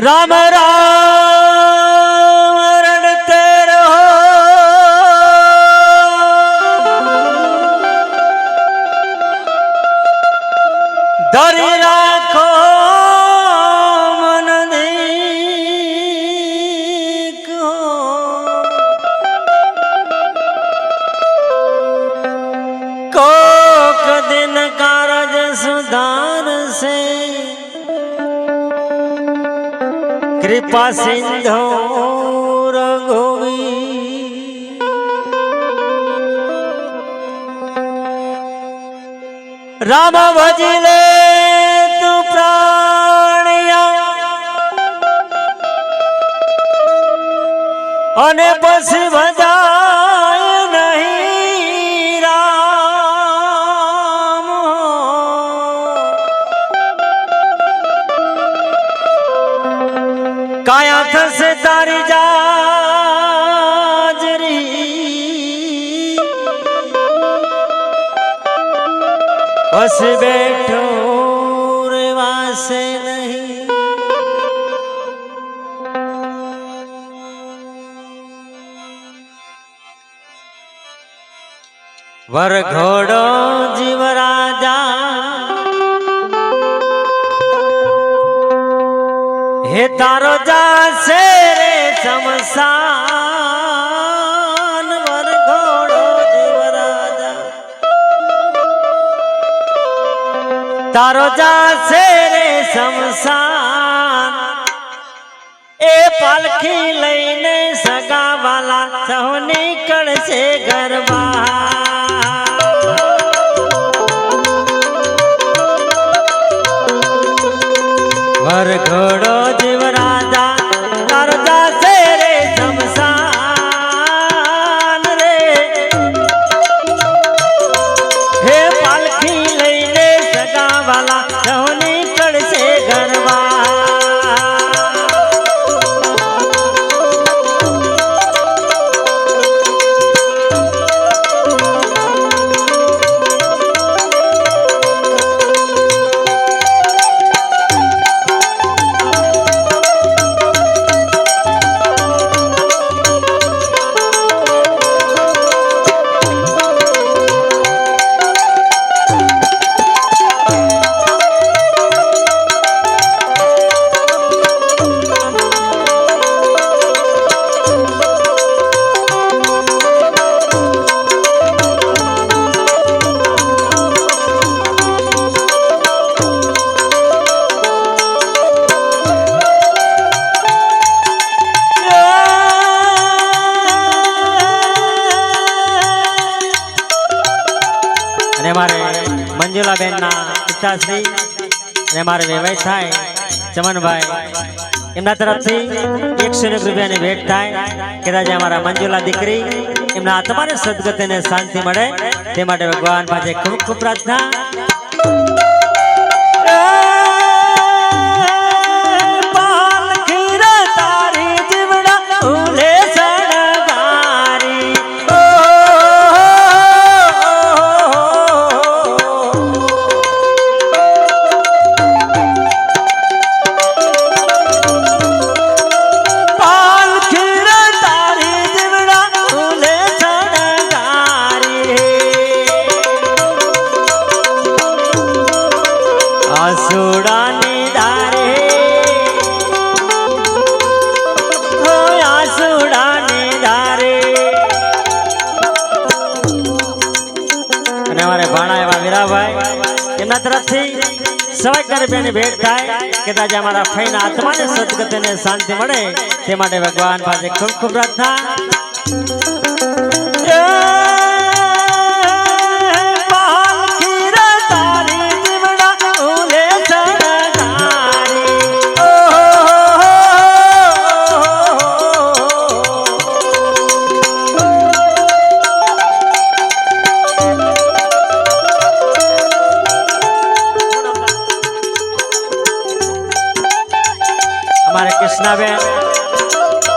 राम राम रड़ते रहो धरी राखो मन देखो कोक दिन कारज सुधार से कृपा सिंधु रघुवी राम भजिले तू प्राणिया अने पसी भजाय नहीं राम काया थसे तारी जाजरी बस बैठो रेवासे नहीं वर घोड़ो जीव राजा हे तारो जा से रे शमशान वर घोड़ो जीव राजा तारो जा से रे शमशान ए पालखी लईने सगा वाला सहो निकल से घर बाहर वर घोड़ो जीव राजा तारो जा से रे शमशान रे हे पालखी लईने सगा वाला सहो निकल से घर मंजुला बेन ना पिताश्री ने मारे वेवाय थाय चमन भाई एमना तरफ थी 101 रुपया ની ભેટ થાય કદાચ અમારા મંજુલા દીકરી એમના આત્માને સદગતિ ને શાંતિ મળે તે માટે ભગવાન પાસે ખૂબ ખૂબ પ્રાર્થના आसुड़ाने धारे हो आसुड़ाने धारे અને અમારે ભાણા એવા વીરાભાઈ એમના તરફથી ₹100 રૂપિયાની ભેટ થાય કદાચ અમારા ફઈના આત્માને સદગતિ અને શાંતિ મળે તે માટે ભગવાન પાસે ખૂબ ખૂબ પ્રાર્થના कृष्णाबेन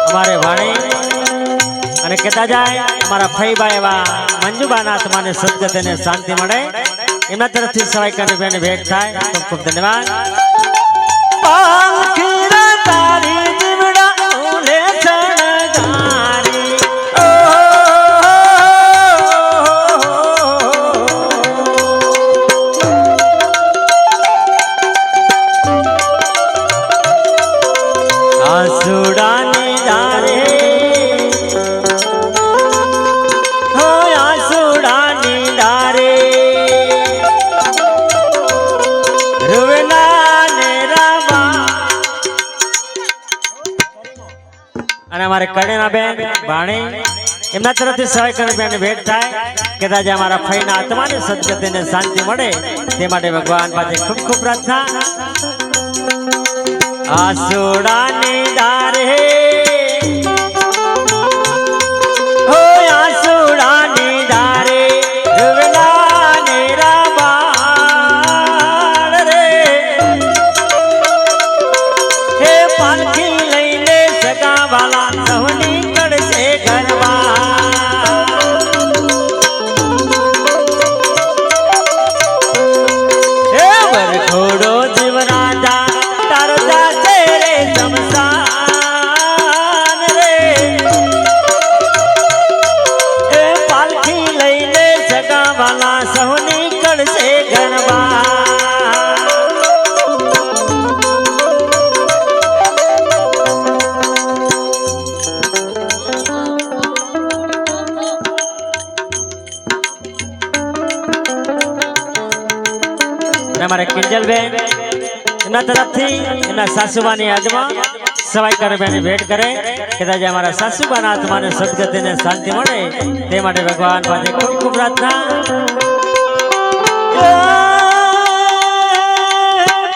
हमारे वाणी અને કહેતા જાય અમારા ફઈબા એવા મંજુબાના આત્માને સદગતિ અને શાંતિ મળે એમના તરફથી ₹100 રૂપિયાની ભેટ થાય ખૂબ ખૂબ ધન્યવાદ। તારી જીવડા ઉલે શણગારી ઓ આસુડાની ધારે હો આસુડાની ધારે રૂવેલા ને રામા અને અમારે કડેના બેન ભાણી એમના તરફથી સહાય કરી બેન ભેટ થાય કે આજે અમારા ફઈના આત્માને સદગતિને શાંતિ મળે તે માટે ભગવાન પાસે ખૂબ ખૂબ પ્રાર્થના આસુડાની ધારે હો આસુડાની ધારે રૂવેલા ને રામા રે હે પાલખી લઈને સગાવાલા સહુની કડશે ઘરમાં હે વરઘોડો જીવરાજા તારો જાશે રે શમશાન રે હે પાલખી લઈને સગાવાલા સહુની કડશે ઘરમાં हमारे किंजल बेन एमना तरफथी एमना सासूबानी યાદમાં સવાઈ કરે બેન ભેટ કરે કે આજે અમારા સાસુબાના આત્માને સદગતિને શાંતિ મળે તે માટે ભગવાન પાસે ખૂબ ખૂબ પ્રાર્થના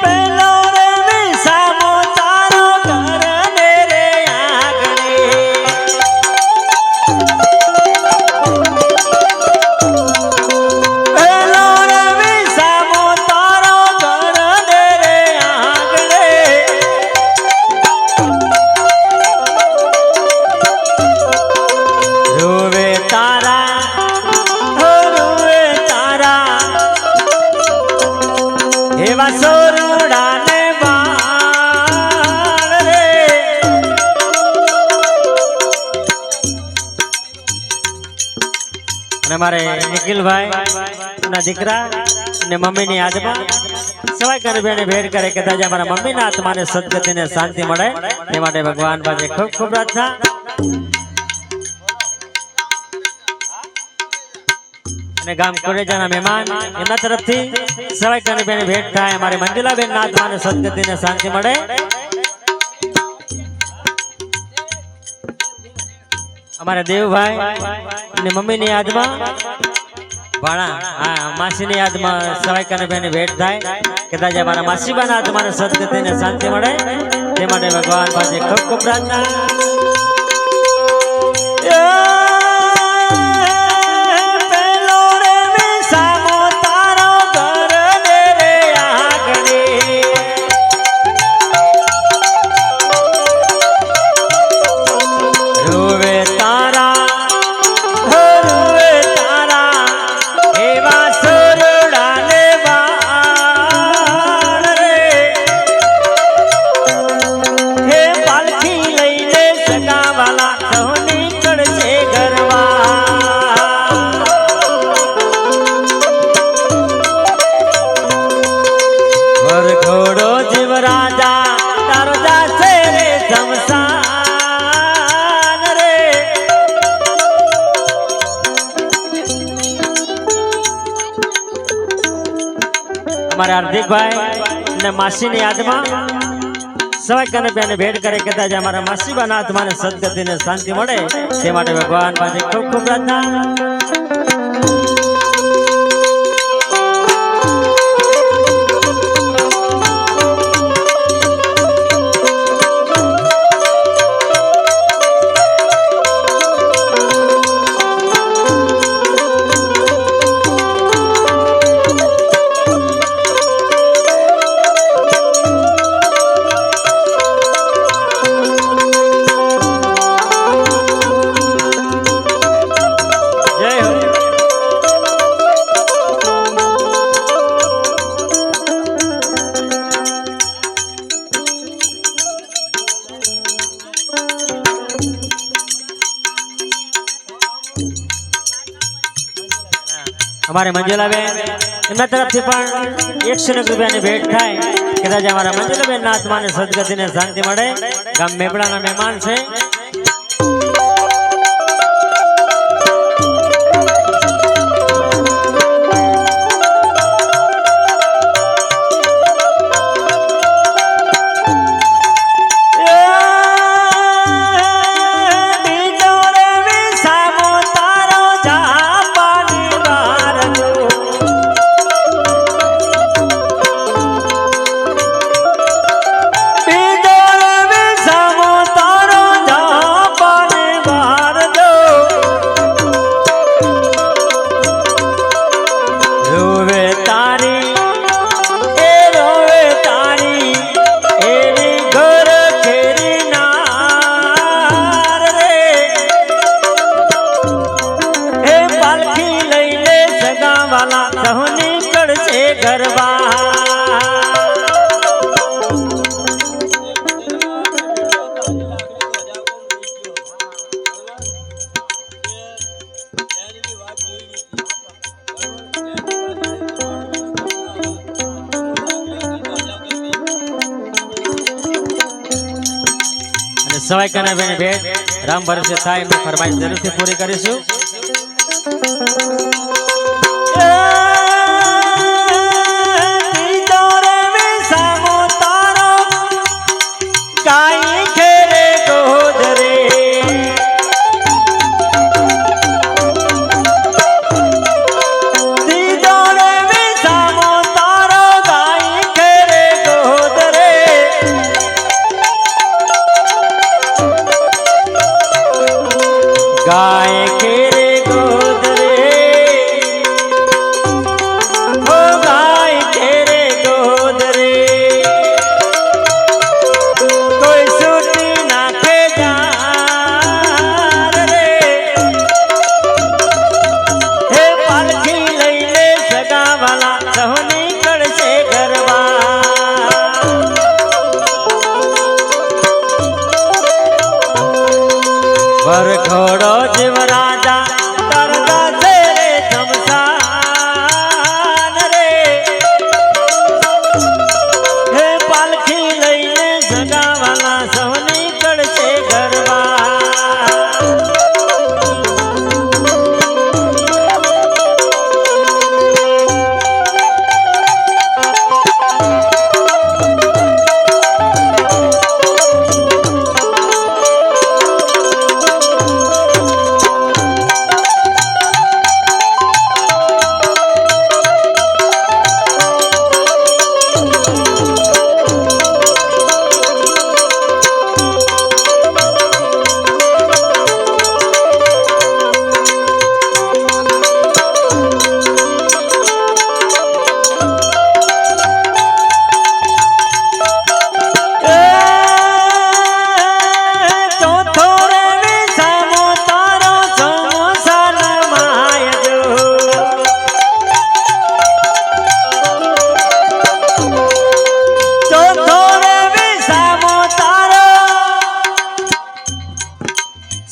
પેલો રે વિસામો તારો ઘરને રે આંગણે પેલો રે વિસામો તારો ઘરને રે આંગણે રોવે તારા હો રોવે તારા એવા સોરડાને બાળ રે અને મારે નિખિલભાઈ ના દીકરા અને મમ્મીની યાદમાં સવાઈ કરી બેને ભેટ કરે કે આજે અમારા મમ્મીના આત્માને સદગતિને શાંતિ મળે તે માટે ભગવાન પાસે ખૂબ ખૂબ પ્રાર્થના અને ગામ કોરેજાના મહેમાન એમના તરફથી સવાઈ કરી બેને ભેટ થાય અમારે મંજુલાબેન ના આત્માને સદગતિને શાંતિ મળે અમારા દેવભાઈ અને મમ્મીની યાદમાં ભાણા હા માસીની યાદમાં સવાઈ કરી બેને ભેટ થાય કે આજે અમારા માસીબાના આત્માને સદગતિને શાંતિ મળે તે માટે ભગવાન પાસે ખૂબ ખૂબ પ્રાર્થના પેલો રે વિસામો તારો ઘરને રે આંગણે રોવે તારા હો રોવે તારા એવા સોરડાને બાળ રે હે પાલખી લઈને સગાવાલા સહુની કડશે ઘરમાં વરઘોડો જીવરાજા તારો જાશે રે શમશાન રે અમારે હાર્દિકભાઈ અને માસીની યાદમાં સવાઈ કરીને બેને ભેટ કરે કે આજે અમારા માસીબાના આત્માને સદગતિને શાંતિ મળે તે માટે ભગવાન પાસે ખૂબ ખૂબ પ્રાર્થના જય હો અમારે મંજુલાબેન એમના તરફથી પણ 100 રૂપિયાની ભેટ થાય કદાચ અમારા મંજુલાબેન ના આત્માને સદગતિને શાંતિ મળે ગામ મેપડાના મહેમાન છે સવાઈ કનાભાઈ ભેટ રામ ભરોસે થાય એમની ફરમાઈશ જરૂરથી પૂરી કરીશું गाय के रे गोद रे हो गाय के रे गोद रे कोई सूटी नाखे जार रे हे पालखी लईले सगा वाला सहोनी कड़से गरबा वर घोड़ो जीवराजा तरदा से रे शमशान रे हे पालखी लईने सगा वाला सोनी कड़से गरबा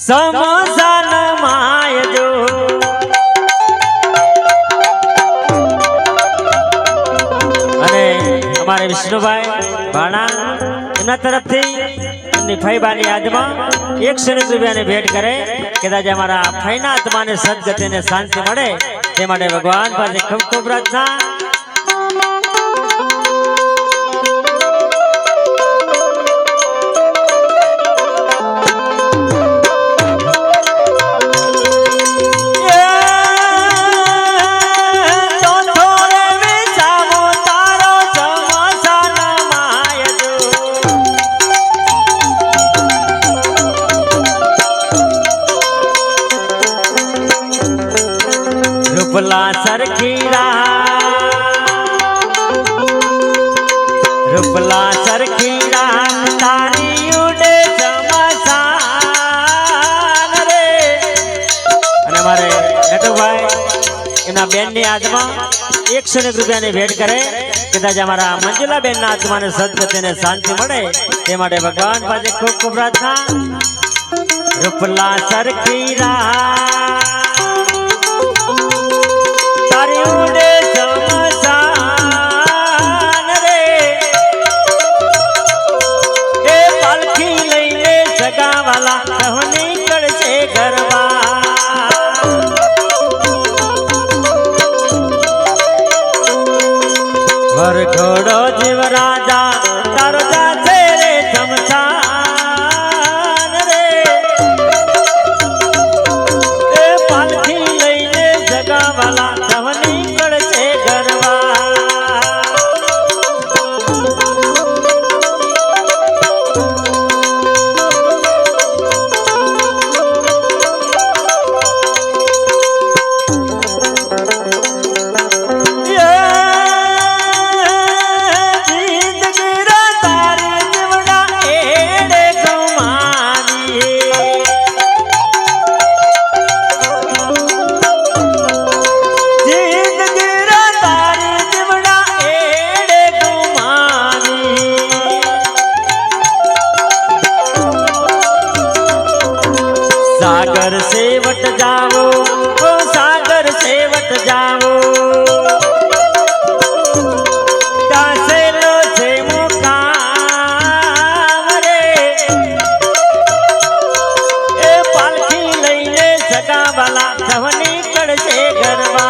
समोसा नमाय जो अरे हमारे विष्णुभाई भाणा एमना तरफथी एमनी फईबानी यादमां 100 રૂપિયાની ભેટ કરે કદાચ અમારા ફઈના આત્માને સદગતિને શાંતિ મળે તે માટે ભગવાન પાસે ખૂબ ખૂબ પ્રાર્થના रूपला सरखीरा तारी उडे चमसान रे અને મારે નટુભાઈ એમના બેનની આત્મા 100 રૂપિયાની ભેટ કરે કદાચ અમારા મંજુલાબેનના આત્માને સદગતિને શાંતિ મળે તે માટે ભગવાન પાસે ખૂબ ખૂબ પ્રાર્થના रूपला सरखीरा तारी વરઘોડો જીવ રાજા તારો જાશે રે શમશાન રે એ પાલખી લઈને જગાવાલા જવની કળશે ગરવા सागर से वट जाओ ओ सागर से वट जाओ दासेलो से मुकाम रे ए पालखी लईने सगा वाला जवनी कड़से गरबा